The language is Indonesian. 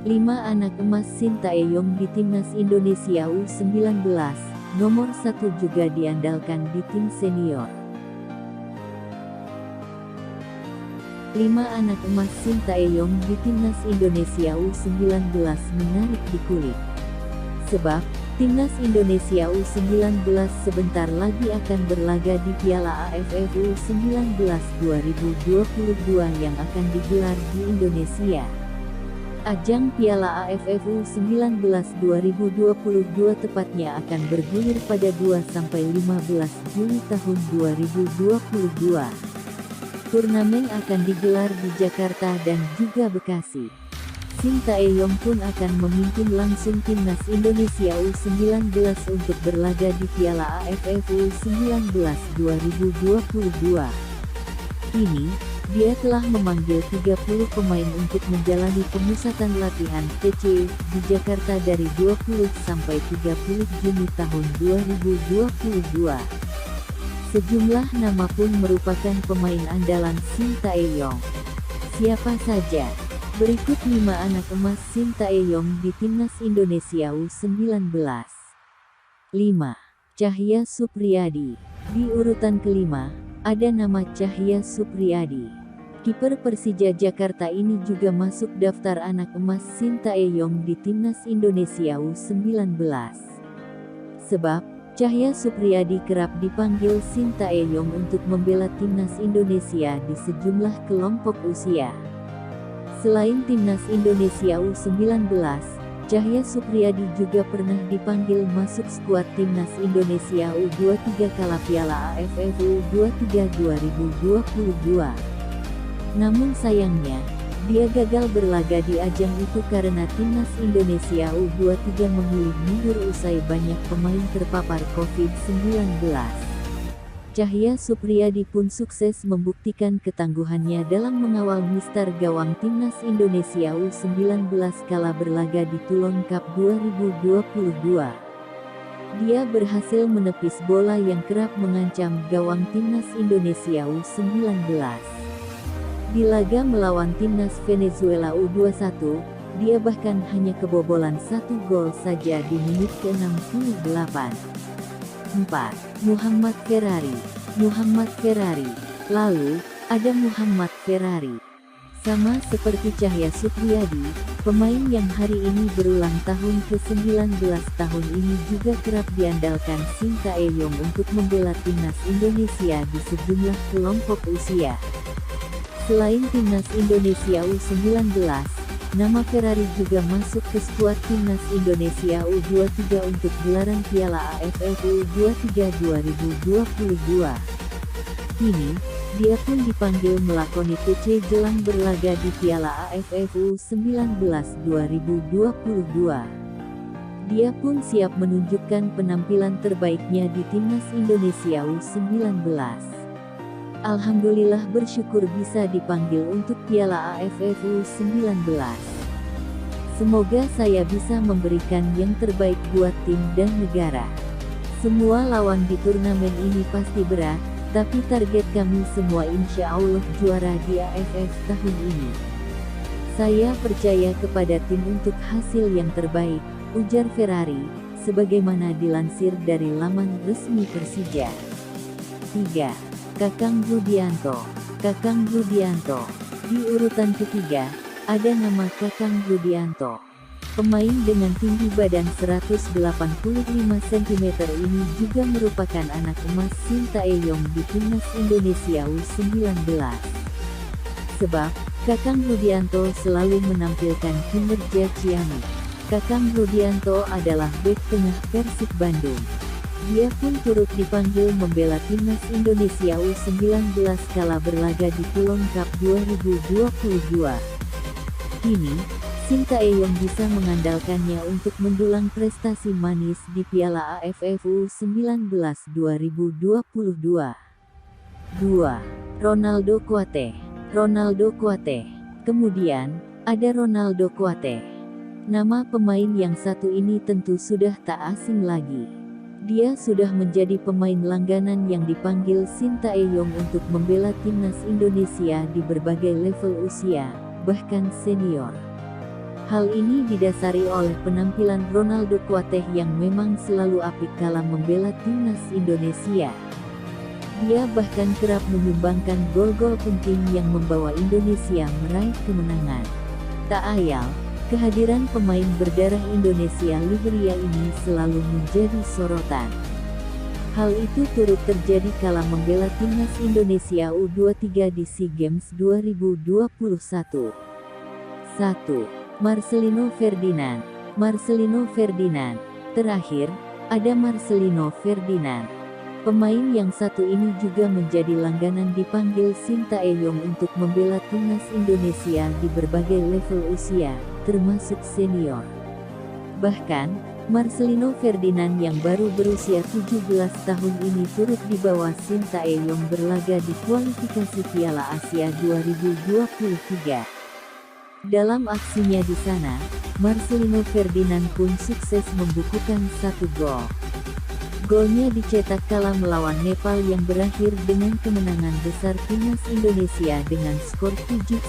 5 anak emas Sintayong di Timnas Indonesia U19, nomor 1 juga diandalkan di tim senior. 5 anak emas Sintayong di Timnas Indonesia U19 menarik dikulik. Sebab, Timnas Indonesia U19 sebentar lagi akan berlaga di Piala AFF U19 2022 yang akan digelar di Indonesia. Ajang Piala AFF U19 2022 tepatnya akan bergulir pada 2-15 Juli tahun 2022. Turnamen akan digelar di Jakarta dan juga Bekasi. Sintayong pun akan memimpin langsung Timnas Indonesia U19 untuk berlaga di Piala AFF U19 2022. Kini, dia telah memanggil 30 pemain untuk menjalani pemusatan latihan TC di Jakarta dari 20 sampai 30 Juni tahun 2022. Sejumlah nama pun merupakan pemain andalan Sintayong. Siapa saja? Berikut 5 anak emas Sintayong di Timnas Indonesia U19. 5. Cahya Supriyadi. Di urutan kelima, ada nama Cahya Supriyadi. Kiper Persija Jakarta ini juga masuk daftar anak emas Sintayong di Timnas Indonesia U19. Sebab, Cahya Supriyadi kerap dipanggil Sintayong untuk membela Timnas Indonesia di sejumlah kelompok usia. Selain Timnas Indonesia U19, Cahya Supriyadi juga pernah dipanggil masuk skuad Timnas Indonesia U23 kala Piala AFF U23 2022. Namun sayangnya, dia gagal berlaga di ajang itu karena Timnas Indonesia U23 memilih mundur usai banyak pemain terpapar COVID-19. Cahya Supriyadi pun sukses membuktikan ketangguhannya dalam mengawal mister gawang Timnas Indonesia U19 kala berlaga di Toulon Cup 2022. Dia berhasil menepis bola yang kerap mengancam gawang Timnas Indonesia U19. Di laga melawan Timnas Venezuela U21, dia bahkan hanya kebobolan 1 gol saja di menit ke-68. 4. Muhammad Ferrari. Muhammad Ferrari. Lalu, ada Muhammad Ferrari. Sama seperti Cahya Supriyadi, pemain yang hari ini berulang tahun ke-19 tahun ini juga kerap diandalkan Sintayong untuk membela Timnas Indonesia di sejumlah kelompok usia. Selain Timnas Indonesia U19, nama Ferrari juga masuk ke skuad Timnas Indonesia U23 untuk gelaran Piala AFF U23 2022. Kini, dia pun dipanggil melakoni TC jelang berlaga di Piala AFF U19 2022. Dia pun siap menunjukkan penampilan terbaiknya di Timnas Indonesia U19. Alhamdulillah bersyukur bisa dipanggil untuk Piala AFF U19. Semoga saya bisa memberikan yang terbaik buat tim dan negara. Semua lawan di turnamen ini pasti berat, tapi target kami semua insya Allah juara di AFF tahun ini. Saya percaya kepada tim untuk hasil yang terbaik, ujar Ferrari, sebagaimana dilansir dari laman resmi Persija. 3. Kakang Rudianto. Kakang Rudianto. Di urutan ketiga, ada nama Kakang Rudianto. Pemain dengan tinggi badan 185 cm ini juga merupakan anak emas Sintayong di Timnas Indonesia U19. Sebab, Kakang Rudianto selalu menampilkan kinerja ciamik. Kakang Rudianto adalah bek tengah Persib Bandung. Dia pun turut dipanggil membela Timnas Indonesia U19 kala berlaga di Toulon Cup 2022. Kini, Sintayong bisa mengandalkannya untuk mendulang prestasi manis di Piala AFF U19 2022. 2. Ronaldo Kuate. Ronaldo Kuate. Kemudian, ada Ronaldo Kuate. Nama pemain yang satu ini tentu sudah tak asing lagi. Dia sudah menjadi pemain langganan yang dipanggil Sintayong untuk membela Timnas Indonesia di berbagai level usia, bahkan senior. Hal ini didasari oleh penampilan Ronaldo Kuateh yang memang selalu apik kala membela timnas Indonesia. Dia bahkan kerap menyumbangkan gol-gol penting yang membawa Indonesia meraih kemenangan. Tak ayal, kehadiran pemain berdarah Indonesia Liberia ini selalu menjadi sorotan. Hal itu turut terjadi kala membela timnas Indonesia U23 di SEA Games 2021. 1. Marcelino Ferdinand. Marcelino Ferdinand. Terakhir, ada Marcelino Ferdinand. Pemain yang satu ini juga menjadi langganan dipanggil Sintayong untuk membela timnas Indonesia di berbagai level usia, termasuk senior. Bahkan, Marcelino Ferdinand yang baru berusia 17 tahun ini turut dibawa Sintayong berlaga di kualifikasi Piala Asia 2023. Dalam aksinya di sana, Marcelino Ferdinand pun sukses membukukan 1 gol. Golnya dicetak kala melawan Nepal yang berakhir dengan kemenangan besar timnas Indonesia dengan skor 7-0.